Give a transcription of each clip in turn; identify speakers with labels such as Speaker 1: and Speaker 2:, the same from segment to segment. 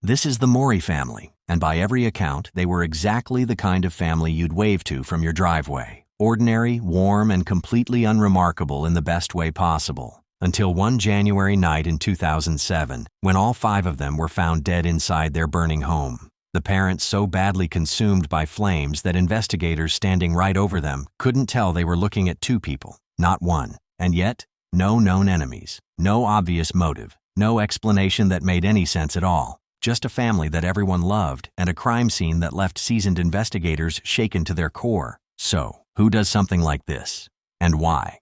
Speaker 1: This is the Mory family, and by every account, they were exactly the kind of family you'd wave to from your driveway. Ordinary, warm, and completely unremarkable in the best way possible. Until one January night in 2007, when all 5 of them were found dead inside their burning home. The parents so badly consumed by flames that investigators standing right over them couldn't tell they were looking at 2 people, not 1. And yet, no known enemies, no obvious motive, no explanation that made any sense at all. Just a family that everyone loved and a crime scene that left seasoned investigators shaken to their core. So, who does something like this? And why?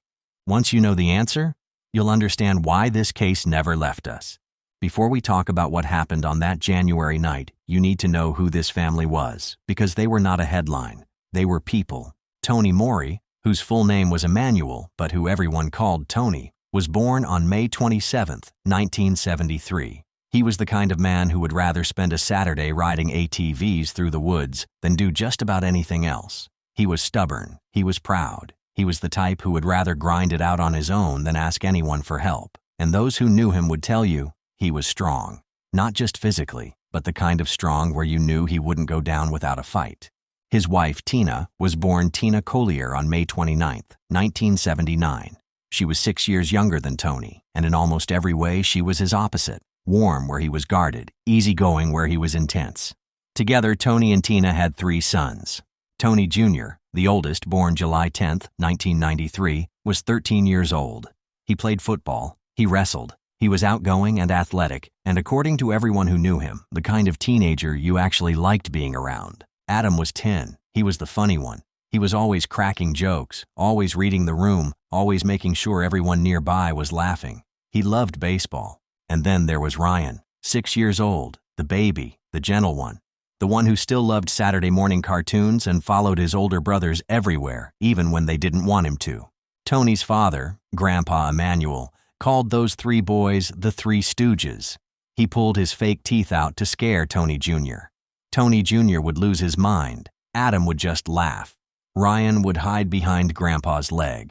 Speaker 1: Once you know the answer, you'll understand why this case never left us. Before we talk about what happened on that January night, you need to know who this family was, because they were not a headline. They were people. Tony Mory, whose full name was Emmanuel, but who everyone called Tony, was born on May 27, 1973. He was the kind of man who would rather spend a Saturday riding ATVs through the woods than do just about anything else. He was stubborn. He was proud. He was the type who would rather grind it out on his own than ask anyone for help. And those who knew him would tell you he was strong. Not just physically, but the kind of strong where you knew he wouldn't go down without a fight. His wife, Tina, was born Tina Collier on May 29, 1979. She was 6 years younger than Tony, and in almost every way she was his opposite. Warm where he was guarded, easygoing where he was intense. Together, Tony and Tina had 3 sons. Tony Jr., the oldest, born July 10, 1993, was 13 years old. He played football. He wrestled. He was outgoing and athletic, and according to everyone who knew him, the kind of teenager you actually liked being around. Adam was 10. He was the funny one. He was always cracking jokes, always reading the room, always making sure everyone nearby was laughing. He loved baseball. And then there was Ryan, 6 years old, the baby, the gentle one. The one who still loved Saturday morning cartoons and followed his older brothers everywhere, even when they didn't want him to. Tony's father, Grandpa Emmanuel, called those 3 boys the 3 Stooges. He pulled his fake teeth out to scare Tony Jr. Tony Jr. would lose his mind. Adam would just laugh. Ryan would hide behind Grandpa's leg.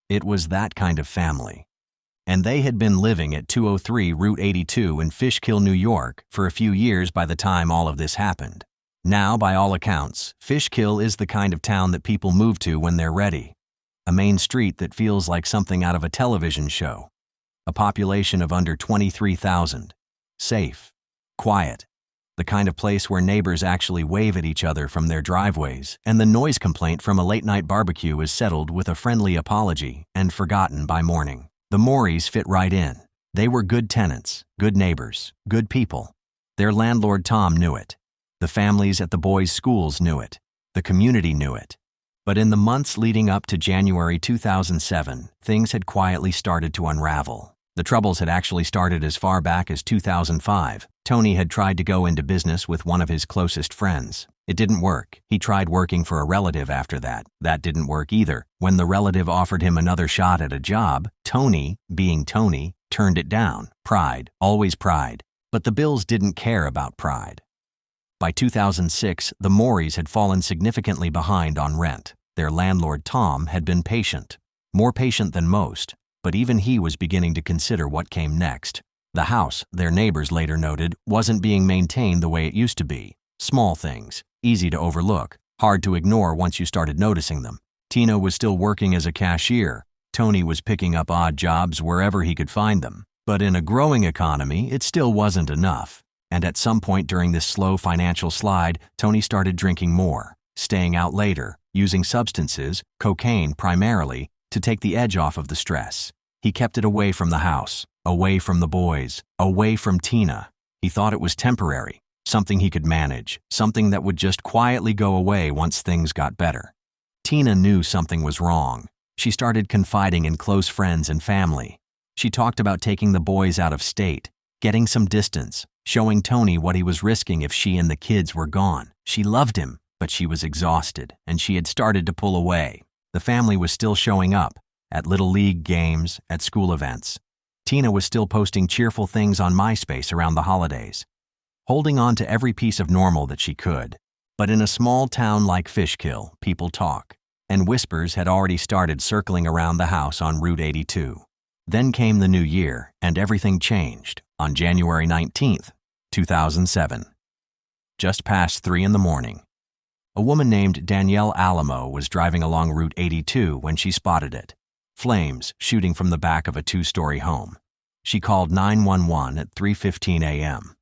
Speaker 1: It was that kind of family. And they had been living at 203 Route 82 in Fishkill, New York, for a few years by the time all of this happened. Now, by all accounts, Fishkill is the kind of town that people move to when they're ready. A main street that feels like something out of a television show. A population of under 23,000. Safe. Quiet. The kind of place where neighbors actually wave at each other from their driveways, and the noise complaint from a late-night barbecue is settled with a friendly apology and forgotten by morning. The Morys fit right in. They were good tenants, good neighbors, good people. Their landlord Tom knew it. The families at the boys' schools knew it. The community knew it. But in the months leading up to January 2007, things had quietly started to unravel. The troubles had actually started as far back as 2005. Tony had tried to go into business with one of his closest friends. It didn't work. He tried working for a relative after that. That didn't work either. When the relative offered him another shot at a job, Tony, being Tony, turned it down. Pride, always pride. But the Bills didn't care about pride. By 2006, the Morys had fallen significantly behind on rent. Their landlord, Tom, had been patient. More patient than most. But even he was beginning to consider what came next. The house, their neighbors later noted, wasn't being maintained the way it used to be. Small things, easy to overlook, hard to ignore once you started noticing them. Tina was still working as a cashier. Tony was picking up odd jobs wherever he could find them. But in a growing economy, it still wasn't enough. And at some point during this slow financial slide, Tony started drinking more, staying out later, using substances, cocaine primarily, to take the edge off of the stress. He kept it away from the house, away from the boys, away from Tina. He thought it was temporary, something he could manage, something that would just quietly go away once things got better. Tina knew something was wrong. She started confiding in close friends and family. She talked about taking the boys out of state, getting some distance, showing Tony what he was risking if she and the kids were gone. She loved him, but she was exhausted, and she had started to pull away. The family was still showing up, at Little League games, at school events. Tina was still posting cheerful things on MySpace around the holidays, holding on to every piece of normal that she could. But in a small town like Fishkill, people talk, and whispers had already started circling around the house on Route 82. Then came the new year, and everything changed. On January 19th, 2007. Just past 3 in the morning. A woman named Danielle Alamo was driving along Route 82 when she spotted it. Flames shooting from the back of a 2-story home. She called 911 at 3:15 a.m.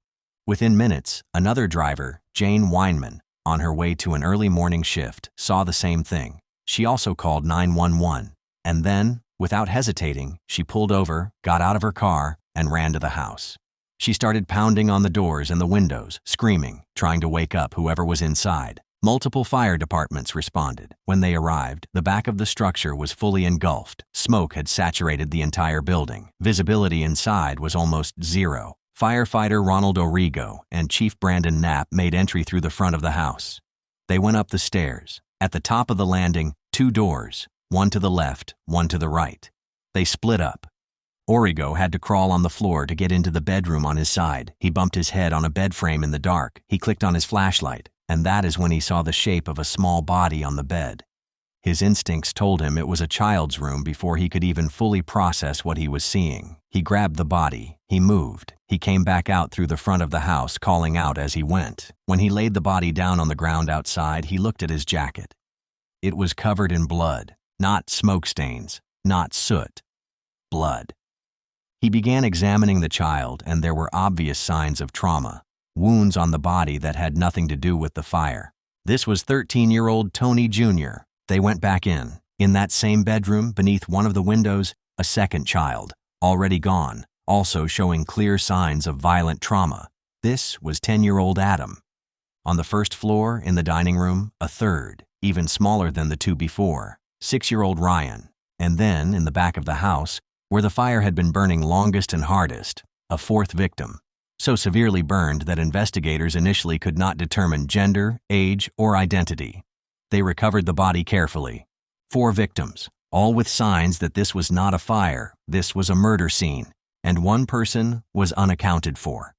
Speaker 1: Within minutes, another driver, Jane Weinman, on her way to an early morning shift, saw the same thing. She also called 911, and then, without hesitating, she pulled over, got out of her car, and ran to the house. She started pounding on the doors and the windows, screaming, trying to wake up whoever was inside. Multiple fire departments responded. When they arrived, the back of the structure was fully engulfed. Smoke had saturated the entire building. Visibility inside was almost zero. Firefighter Ronald Origo and Chief Brandon Knapp made entry through the front of the house. They went up the stairs. At the top of the landing, 2 doors, one to the left, one to the right. They split up. Origo had to crawl on the floor to get into the bedroom on his side. He bumped his head on a bed frame in the dark. He clicked on his flashlight, and that is when he saw the shape of a small body on the bed. His instincts told him it was a child's room before he could even fully process what he was seeing. He grabbed the body. He moved. He came back out through the front of the house, calling out as he went. When he laid the body down on the ground outside, he looked at his jacket. It was covered in blood, not smoke stains, not soot. Blood. He began examining the child, and there were obvious signs of trauma. Wounds on the body that had nothing to do with the fire. This was 13-year-old Tony Jr. They went back in. In that same bedroom, beneath one of the windows, a second child, already gone, also showing clear signs of violent trauma. This was 10-year-old Adam. On the first floor, in the dining room, a third, even smaller than the 2 before, 6-year-old Ryan. And then, in the back of the house, where the fire had been burning longest and hardest, a 4th victim. So severely burned that investigators initially could not determine gender, age, or identity. They recovered the body carefully. 4 victims, all with signs that this was not a fire, this was a murder scene, and 1 person was unaccounted for.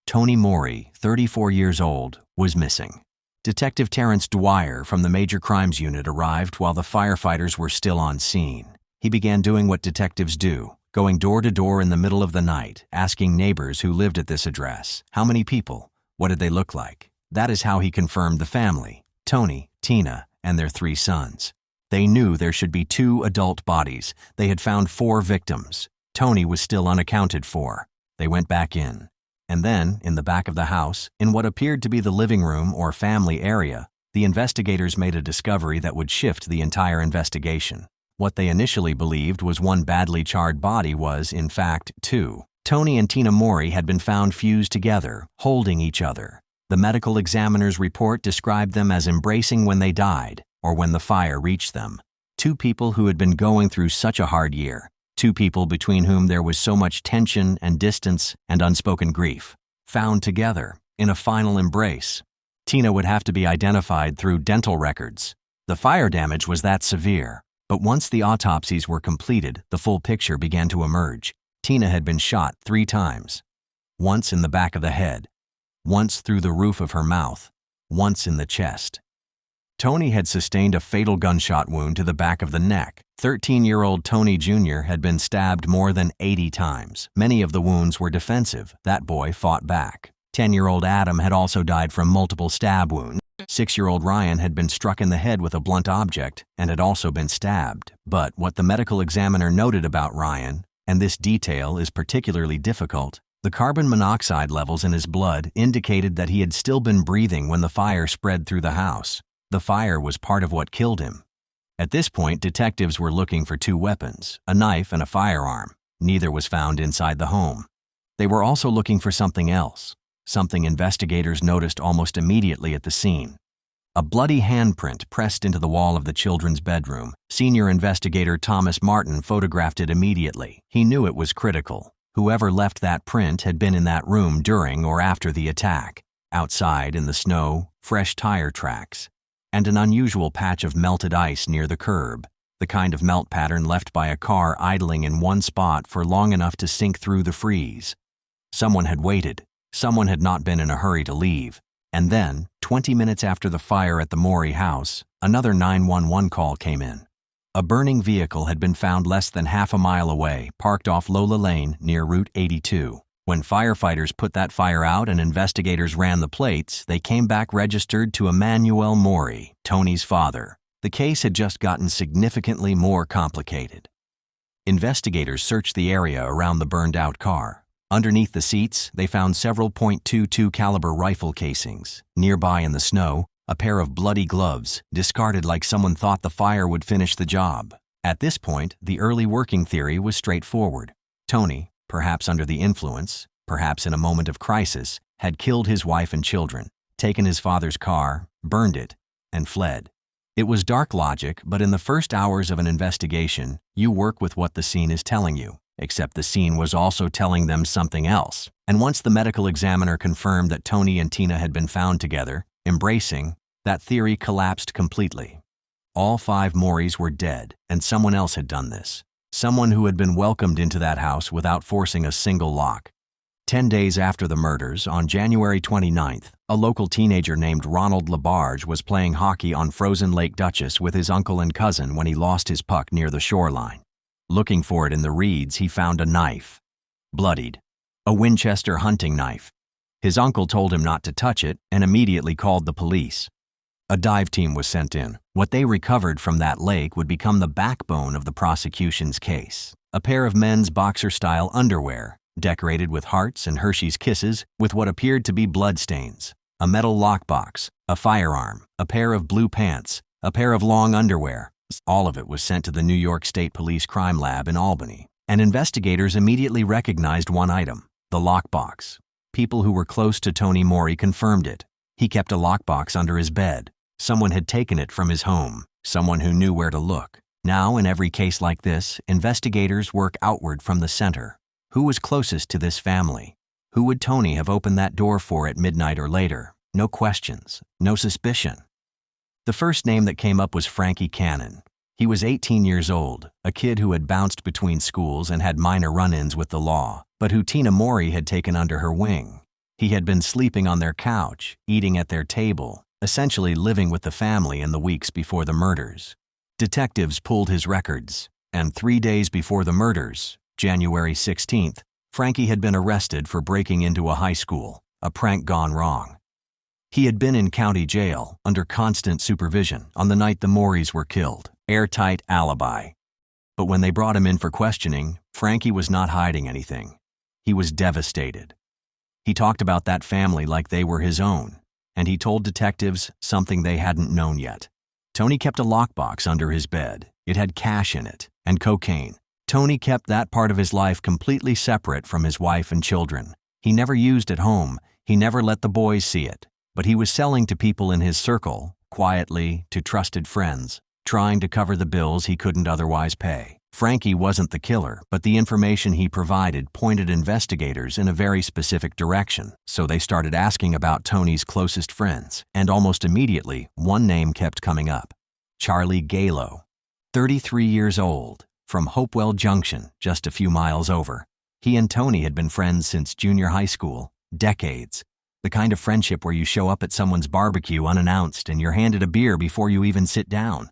Speaker 1: Tony Mory, 34 years old, was missing. Detective Terrence Dwyer from the Major Crimes Unit arrived while the firefighters were still on scene. He began doing what detectives do, going door to door in the middle of the night, asking neighbors who lived at this address, how many people, what did they look like. That is how he confirmed the family, Tony, Tina, and their 3 sons. They knew there should be 2 adult bodies. They had found 4 victims. Tony was still unaccounted for. They went back in. And then, in the back of the house, in what appeared to be the living room or family area, the investigators made a discovery that would shift the entire investigation. What they initially believed was 1 badly charred body was, in fact, 2. Tony and Tina Mory had been found fused together, holding each other. The medical examiner's report described them as embracing when they died, or when the fire reached them. 2 people who had been going through such a hard year. 2 people between whom there was so much tension and distance and unspoken grief. Found together, in a final embrace. Tina would have to be identified through dental records. The fire damage was that severe. But once the autopsies were completed, the full picture began to emerge. Tina had been shot 3 times. Once in the back of the head, once through the roof of her mouth, once in the chest. Tony had sustained a fatal gunshot wound to the back of the neck. 13-year-old Tony Jr. had been stabbed more than 80 times. Many of the wounds were defensive. That boy fought back. 10-year-old Adam had also died from multiple stab wounds. 6-year-old Ryan had been struck in the head with a blunt object and had also been stabbed. But what the medical examiner noted about Ryan, and this detail is particularly difficult, the carbon monoxide levels in his blood indicated that he had still been breathing when the fire spread through the house. The fire was part of what killed him. At this point, detectives were looking for 2 weapons, a knife and a firearm. Neither was found inside the home. They were also looking for something else. Something investigators noticed almost immediately at the scene. A bloody handprint pressed into the wall of the children's bedroom. Senior investigator Thomas Martin photographed it immediately. He knew it was critical. Whoever left that print had been in that room during or after the attack. Outside, in the snow, fresh tire tracks, and an unusual patch of melted ice near the curb, the kind of melt pattern left by a car idling in one spot for long enough to sink through the freeze. Someone had waited. Someone had not been in a hurry to leave. And then, 20 minutes after the fire at the Mory house, another 911 call came in. A burning vehicle had been found less than half a mile away, parked off Lola Lane near Route 82. When firefighters put that fire out and investigators ran the plates, they came back registered to Emmanuel Mory, Tony's father. The case had just gotten significantly more complicated. Investigators searched the area around the burned-out car. Underneath the seats, they found several .22 caliber rifle casings. Nearby in the snow, a pair of bloody gloves, discarded like someone thought the fire would finish the job. At this point, the early working theory was straightforward. Tony, perhaps under the influence, perhaps in a moment of crisis, had killed his wife and children, taken his father's car, burned it, and fled. It was dark logic, but in the first hours of an investigation, you work with what the scene is telling you, except the scene was also telling them something else. And once the medical examiner confirmed that Tony and Tina had been found together, embracing, that theory collapsed completely. All 5 Morys were dead, and someone else had done this. Someone who had been welcomed into that house without forcing a single lock. 10 days after the murders, on January 29th, a local teenager named Ronald Labarge was playing hockey on frozen Lake Dutchess with his uncle and cousin when he lost his puck near the shoreline. Looking for it in the reeds, he found a knife. Bloodied. A Winchester hunting knife. His uncle told him not to touch it and immediately called the police. A dive team was sent in. What they recovered from that lake would become the backbone of the prosecution's case. A pair of men's boxer-style underwear, decorated with hearts and Hershey's Kisses with what appeared to be bloodstains. A metal lockbox, a firearm, a pair of blue pants, a pair of long underwear. All of it was sent to the New York State Police Crime Lab in Albany, and investigators immediately recognized one item, the lockbox. People who were close to Tony Mory confirmed it. He kept a lockbox under his bed. Someone had taken it from his home, someone who knew where to look. Now, in every case like this, investigators work outward from the center. Who was closest to this family? Who would Tony have opened that door for at midnight or later? No questions, no suspicion. The first name that came up was Frankie Cannon. He was 18 years old, a kid who had bounced between schools and had minor run-ins with the law, but who Tina Mory had taken under her wing. He had been sleeping on their couch, eating at their table, essentially living with the family in the weeks before the murders. Detectives pulled his records, and 3 days before the murders, January 16th, Frankie had been arrested for breaking into a high school, a prank gone wrong. He had been in county jail, under constant supervision, on the night the Morys were killed. Airtight alibi. But when they brought him in for questioning, Frankie was not hiding anything. He was devastated. He talked about that family like they were his own, and he told detectives something they hadn't known yet. Tony kept a lockbox under his bed. It had cash in it, and cocaine. Tony kept that part of his life completely separate from his wife and children. He never used at home. He never let the boys see it. But he was selling to people in his circle, quietly, to trusted friends, trying to cover the bills he couldn't otherwise pay. Frankie wasn't the killer, but the information he provided pointed investigators in a very specific direction, so they started asking about Tony's closest friends, and almost immediately, one name kept coming up. Charlie Gallo, 33 years old, from Hopewell Junction, just a few miles over. He and Tony had been friends since junior high school, decades. The kind of friendship where you show up at someone's barbecue unannounced and you're handed a beer before you even sit down.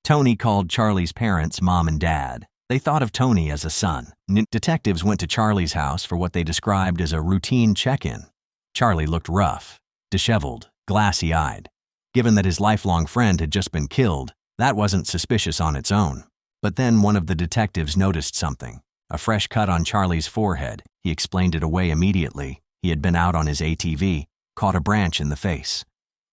Speaker 1: Tony called Charlie's parents Mom and Dad. They thought of Tony as a son. Detectives went to Charlie's house for what they described as a routine check-in. Charlie looked rough, disheveled, glassy-eyed. Given that his lifelong friend had just been killed, that wasn't suspicious on its own. But then one of the detectives noticed something. A fresh cut on Charlie's forehead. He explained it away immediately. He had been out on his ATV, caught a branch in the face.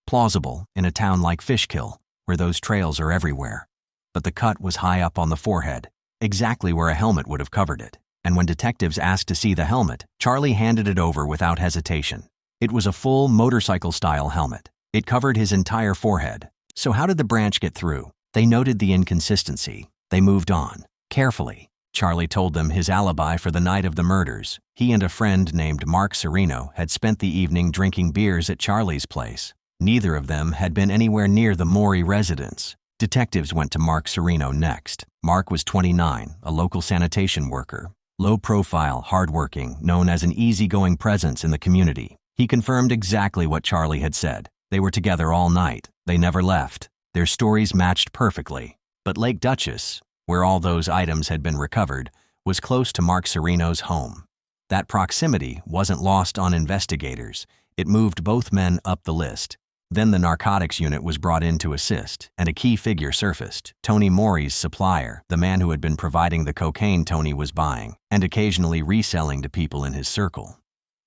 Speaker 1: Plausible in a town like Fishkill, where those trails are everywhere. But the cut was high up on the forehead, exactly where a helmet would have covered it. And when detectives asked to see the helmet, Charlie handed it over without hesitation. It was a full motorcycle-style helmet. It covered his entire forehead. So how did the branch get through? They noted the inconsistency. They moved on, carefully. Charlie told them his alibi for the night of the murders. He and a friend named Mark Serino had spent the evening drinking beers at Charlie's place. Neither of them had been anywhere near the Mory residence. Detectives went to Mark Serino next. Mark was 29, a local sanitation worker. Low profile, hardworking, known as an easygoing presence in the community. He confirmed exactly what Charlie had said. They were together all night. They never left. Their stories matched perfectly. But Lake Dutchess, where all those items had been recovered, was close to Mark Serino's home. That proximity wasn't lost on investigators. It moved both men up the list. Then the narcotics unit was brought in to assist, and a key figure surfaced, Tony Mory's supplier, the man who had been providing the cocaine Tony was buying, and occasionally reselling to people in his circle.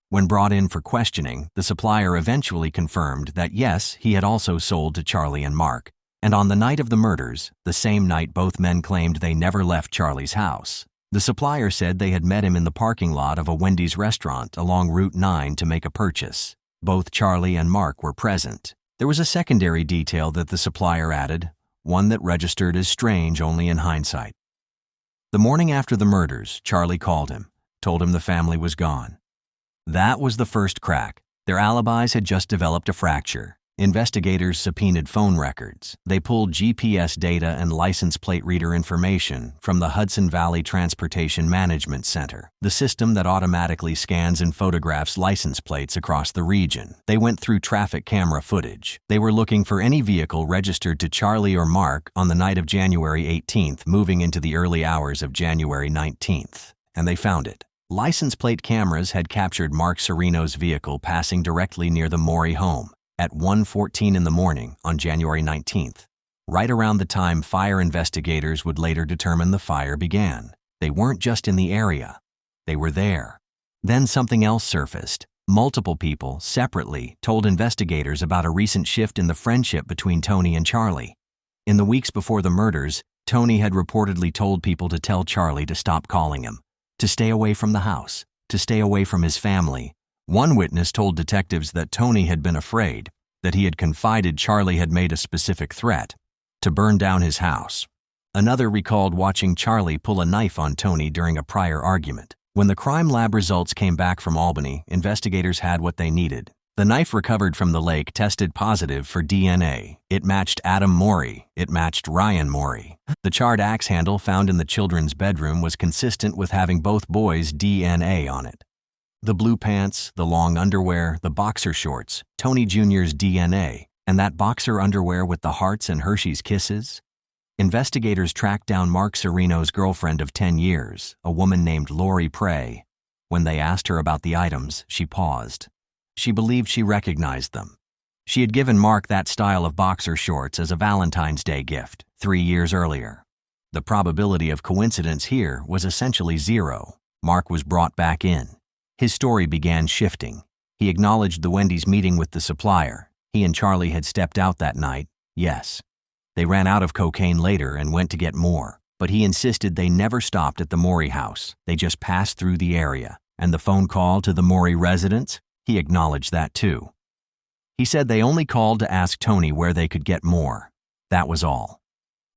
Speaker 1: When brought in for questioning, the supplier eventually confirmed that yes, he had also sold to Charlie and Mark, and on the night of the murders, the same night both men claimed they never left Charlie's house. The supplier said they had met him in the parking lot of a Wendy's restaurant along Route 9 to make a purchase. Both Charlie and Mark were present. There was a secondary detail that the supplier added, one that registered as strange only in hindsight. The morning after the murders, Charlie called him, told him the family was gone. That was the first crack. Their alibis had just developed a fracture. Investigators subpoenaed phone records. They pulled GPS data and license plate reader information from the Hudson Valley Transportation Management Center, the system that automatically scans and photographs license plates across the region. They went through traffic camera footage. They were looking for any vehicle registered to Charlie or Mark on the night of January 18th, moving into the early hours of January 19th. And they found it. License plate cameras had captured Mark Serino's vehicle passing directly near the Mory home at 1:14 in the morning on January 19th, right around the time fire investigators would later determine the fire began. They weren't just in the area, they were there. Then something else surfaced. Multiple people, separately, told investigators about a recent shift in the friendship between Tony and Charlie. In the weeks before the murders, Tony had reportedly told people to tell Charlie to stop calling him, to stay away from the house, to stay away from his family. One witness told detectives that Tony had been afraid, that he had confided Charlie had made a specific threat, to burn down his house. Another recalled watching Charlie pull a knife on Tony during a prior argument. When the crime lab results came back from Albany, investigators had what they needed. The knife recovered from the lake tested positive for DNA. It matched Adam Mory. It matched Ryan Mory. The charred axe handle found in the children's bedroom was consistent with having both boys' DNA on it. The blue pants, the long underwear, the boxer shorts, Tony Jr.'s DNA, and that boxer underwear with the hearts and Hershey's kisses. Investigators tracked down Mark Serino's girlfriend of 10 years, a woman named Lori Prey. When they asked her about the items, she paused. She believed she recognized them. She had given Mark that style of boxer shorts as a Valentine's Day gift 3 years earlier. The probability of coincidence here was essentially zero. Mark was brought back in. His story began shifting. He acknowledged the Wendy's meeting with the supplier. He and Charlie had stepped out that night, yes. They ran out of cocaine later and went to get more, but he insisted they never stopped at the Mory house. They just passed through the area. And the phone call to the Mory residence? He acknowledged that too. He said they only called to ask Tony where they could get more. That was all.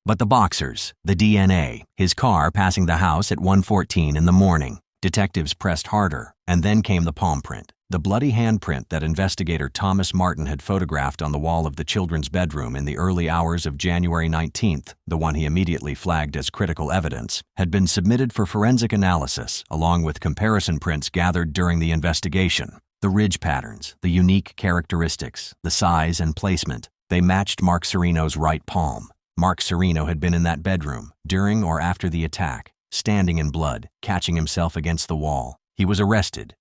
Speaker 1: But the boxers, the DNA, his car passing the house at 1:14 in the morning. Detectives pressed harder, and then came the palm print, the bloody handprint that investigator Thomas Martin had photographed on the wall of the children's bedroom in the early hours of January 19th, the one he immediately flagged as critical evidence, had been submitted for forensic analysis, along with comparison prints gathered during the investigation. The ridge patterns, the unique characteristics, the size and placement, they matched Mark Serino's right palm. Mark Serino had been in that bedroom, during or after the attack, standing in blood, catching himself against the wall. He was arrested.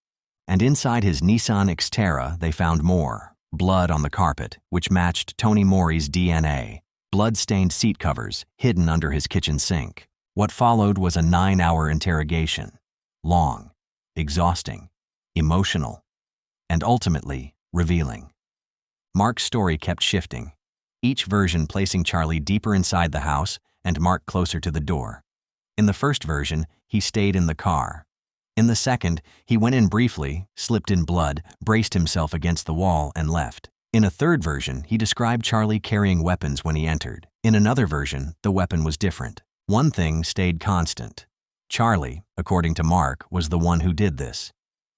Speaker 1: And inside his Nissan Xterra, they found more. Blood on the carpet, which matched Tony Mory's DNA. Blood-stained seat covers, hidden under his kitchen sink. What followed was a 9-hour interrogation. Long, exhausting, emotional, and ultimately revealing. Mark's story kept shifting, each version placing Charlie deeper inside the house and Mark closer to the door. In the first version, he stayed in the car. In the second, he went in briefly, slipped in blood, braced himself against the wall, and left. In a third version, he described Charlie carrying weapons when he entered. In another version, the weapon was different. One thing stayed constant. Charlie, according to Mark, was the one who did this.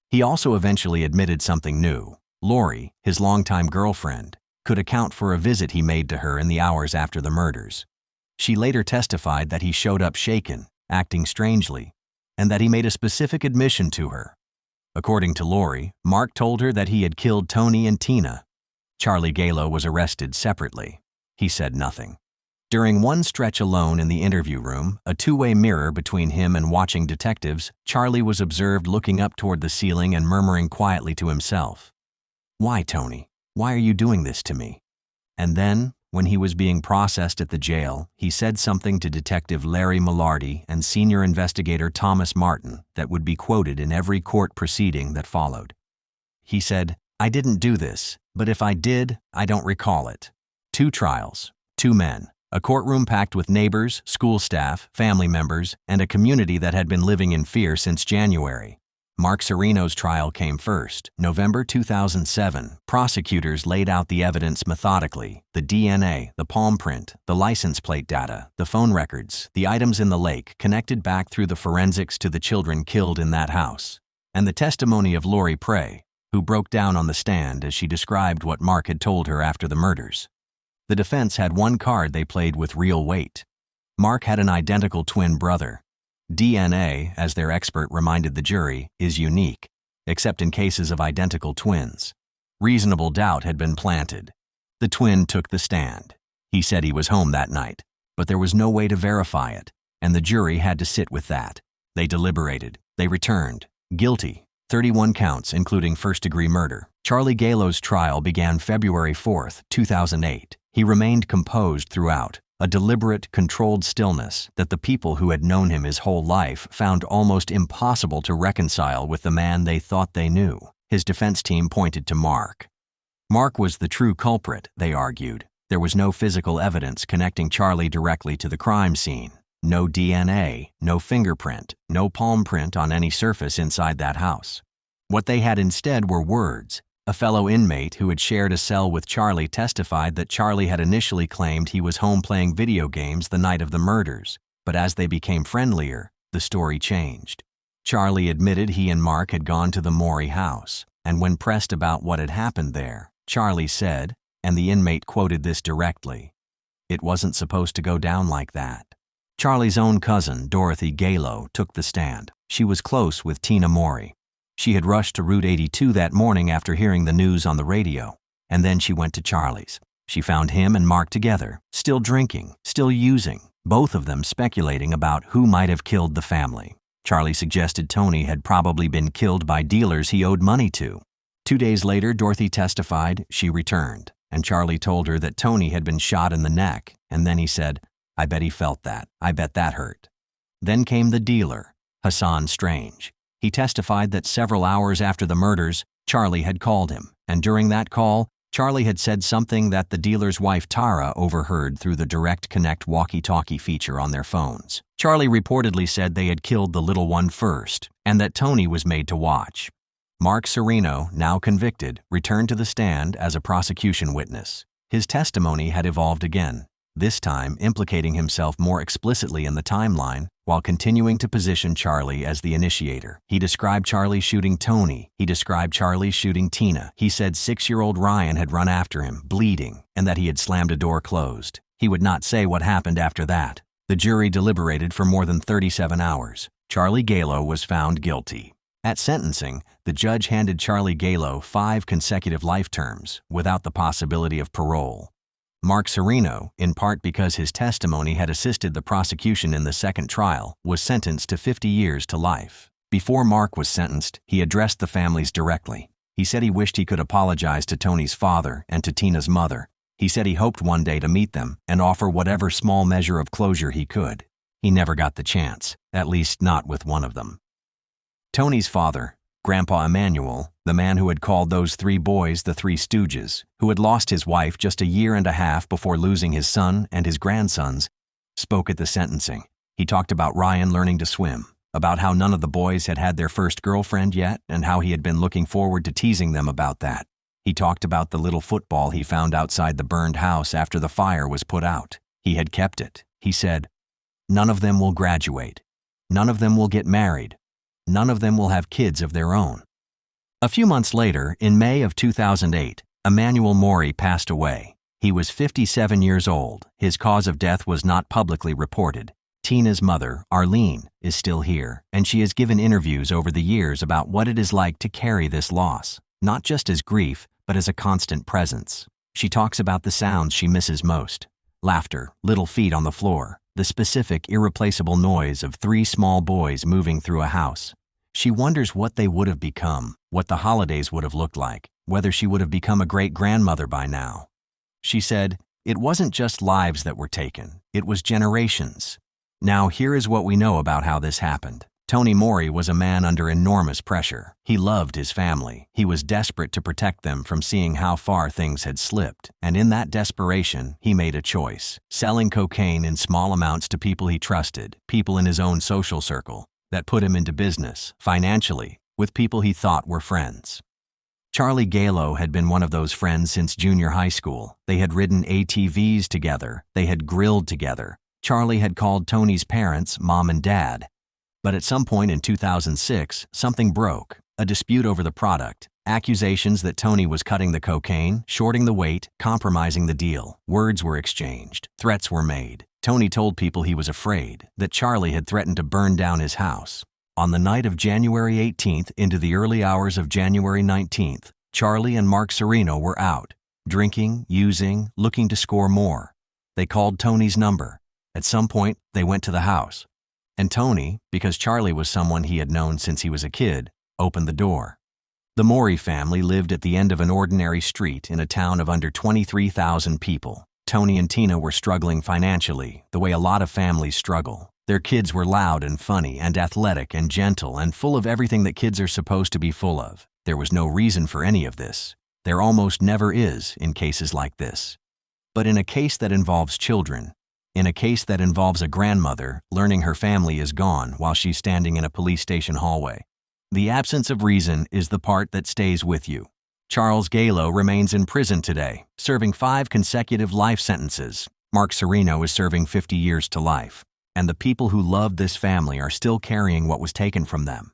Speaker 1: He also eventually admitted something new. Lori, his longtime girlfriend, could account for a visit he made to her in the hours after the murders. She later testified that he showed up shaken, acting strangely, and that he made a specific admission to her. According to Lori, Mark told her that he had killed Tony and Tina. Charlie Galo was arrested separately. He said nothing. During one stretch alone in the interview room, a two-way mirror between him and watching detectives, Charlie was observed looking up toward the ceiling and murmuring quietly to himself, "Why, Tony? Why are you doing this to me?" And then, when he was being processed at the jail, he said something to Detective Larry Millardi and Senior Investigator Thomas Martin that would be quoted in every court proceeding that followed. He said, "I didn't do this, but if I did, I don't recall it." 2 trials, 2 men, a courtroom packed with neighbors, school staff, family members, and a community that had been living in fear since January. Mark Serino's trial came first. November 2007, prosecutors laid out the evidence methodically: the DNA, the palm print, the license plate data, the phone records, the items in the lake connected back through the forensics to the children killed in that house, and the testimony of Lori Prey, who broke down on the stand as she described what Mark had told her after the murders. The defense had one card they played with real weight. Mark had an identical twin brother. DNA, as their expert reminded the jury, is unique, except in cases of identical twins. Reasonable doubt had been planted. The twin took the stand. He said he was home that night, but there was no way to verify it, and the jury had to sit with that. They deliberated. They returned. Guilty. 31 counts, including first-degree murder. Charlie Galo's trial began February 4, 2008. He remained composed throughout, a deliberate, controlled stillness that the people who had known him his whole life found almost impossible to reconcile with the man they thought they knew. His defense team pointed to Mark. Mark was the true culprit, they argued. There was no physical evidence connecting Charlie directly to the crime scene. No DNA, no fingerprint, no palm print on any surface inside that house. What they had instead were words. A fellow inmate who had shared a cell with Charlie testified that Charlie had initially claimed he was home playing video games the night of the murders, but as they became friendlier, the story changed. Charlie admitted he and Mark had gone to the Mory house, and when pressed about what had happened there, Charlie said, and the inmate quoted this directly, "It wasn't supposed to go down like that." Charlie's own cousin, Dorothy Galo, took the stand. She was close with Tina Mory. She had rushed to Route 82 that morning after hearing the news on the radio, and then she went to Charlie's. She found him and Mark together, still drinking, still using, both of them speculating about who might have killed the family. Charlie suggested Tony had probably been killed by dealers he owed money to. 2 days later, Dorothy testified she returned, and Charlie told her that Tony had been shot in the neck, and then he said, "I bet he felt that. I bet that hurt." Then came the dealer, Hassan Strange. He testified that several hours after the murders, Charlie had called him, and during that call, Charlie had said something that the dealer's wife Tara overheard through the Direct Connect walkie-talkie feature on their phones. Charlie reportedly said they had killed the little one first, and that Tony was made to watch. Mark Serino, now convicted, returned to the stand as a prosecution witness. His testimony had evolved again, this time implicating himself more explicitly in the timeline while continuing to position Charlie as the initiator. He described Charlie shooting Tony. He described Charlie shooting Tina. He said 6-year-old Ryan had run after him, bleeding, and that he had slammed a door closed. He would not say what happened after that. The jury deliberated for more than 37 hours. Charlie Galo was found guilty. At sentencing, the judge handed Charlie Galo 5 consecutive life terms without the possibility of parole. Mark Serino, in part because his testimony had assisted the prosecution in the second trial, was sentenced to 50 years to life. Before Mark was sentenced, he addressed the families directly. He said he wished he could apologize to Tony's father and to Tina's mother. He said he hoped one day to meet them and offer whatever small measure of closure he could. He never got the chance, at least not with one of them. Tony's father, Grandpa Emanuel, the man who had called those 3 boys the Three Stooges, who had lost his wife just a year and a half before losing his son and his grandsons, spoke at the sentencing. He talked about Ryan learning to swim, about how none of the boys had had their first girlfriend yet and how he had been looking forward to teasing them about that. He talked about the little football he found outside the burned house after the fire was put out. He had kept it. He said, "None of them will graduate. None of them will get married. None of them will have kids of their own." A few months later, in May of 2008, Emmanuel Mory passed away. He was 57 years old. His cause of death was not publicly reported. Tina's mother, Arlene, is still here, and she has given interviews over the years about what it is like to carry this loss, not just as grief, but as a constant presence. She talks about the sounds she misses most, Laughter, little feet on the floor, the specific, irreplaceable noise of 3 small boys moving through a house. She wonders what they would have become, what the holidays would have looked like, whether she would have become a great-grandmother by now. She said, "It wasn't just lives that were taken, it was generations." Now here is what we know about how this happened. Tony Mory was a man under enormous pressure. He loved his family. He was desperate to protect them from seeing how far things had slipped, and in that desperation, he made a choice, selling cocaine in small amounts to people he trusted, people in his own social circle, that put him into business, financially, with people he thought were friends. Charlie Galo had been one of those friends since junior high school. They had ridden ATVs together. They had grilled together. Charlie had called Tony's parents Mom and Dad. But at some point in 2006, something broke. A dispute over the product. Accusations that Tony was cutting the cocaine, shorting the weight, compromising the deal. Words were exchanged. Threats were made. Tony told people he was afraid, that Charlie had threatened to burn down his house. On the night of January 18th into the early hours of January 19th, Charlie and Mark Serino were out, drinking, using, looking to score more. They called Tony's number. At some point, they went to the house. And Tony, because Charlie was someone he had known since he was a kid, opened the door. The Mory family lived at the end of an ordinary street in a town of under 23,000 people. Tony and Tina were struggling financially, the way a lot of families struggle. Their kids were loud and funny and athletic and gentle and full of everything that kids are supposed to be full of. There was no reason for any of this. There almost never is in cases like this. But in a case that involves children, in a case that involves a grandmother learning her family is gone while she's standing in a police station hallway, the absence of reason is the part that stays with you. Charles Galo remains in prison today, serving 5 consecutive life sentences. Mark Serino is serving 50 years to life. And the people who loved this family are still carrying what was taken from them.